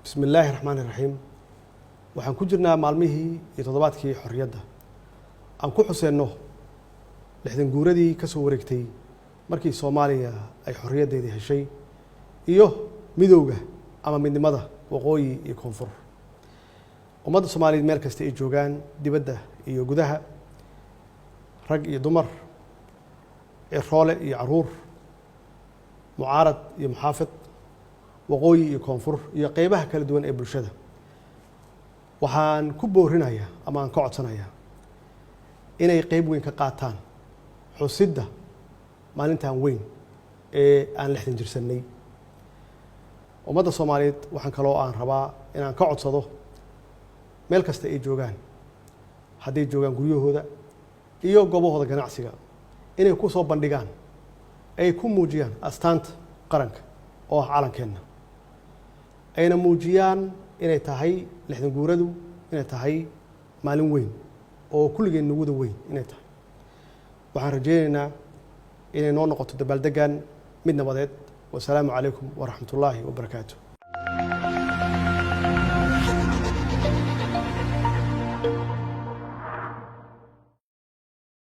بسم الله الرحمن الرحيم waxaan ku jirnaa maalmihii iyo toddobaadkii xorriyadda aan ku xuseenno lixdan guuradii ka soo wareegtay markii Soomaaliya ay xorriyaddeedii heshay iyo midowga ama midnimada waqooyi iyo koonfur ummadda Soomaaliyeed meel kasta ay joogaan dibadda iyo gudaha rag iyo dumar roole iyo caruur mucaarad iyo muxaafid waqooyi iyo koonfur iyo qaybaha kala duwan ee bulshada waxaan ku boorinayaa ama aan ka codsanayaa inay qayb weyn ka qaataan xusidda maalintan weyn ee aan lixdan jirsanay ummadda Soomaaliyeed waxaan kaloo aan rabaa inaan ka codsado meel kasta ay joogaan hadday joogaan guryahooda iyo goobahooda ganacsiga inay ku soo bandhigaan ay ku muujiyaan astaanta qaranka oo ah calankeena ayna muujiyaan inay tahay lixdan guuradu inay tahay maalin weyn oo kulligeen nuguda weyn inay tahay waxaan rajaynaynaa inay noo noqoto dabaaldegan mid nabadeed wasalaamu calaykum waraxmatullaahi wabarakaatuh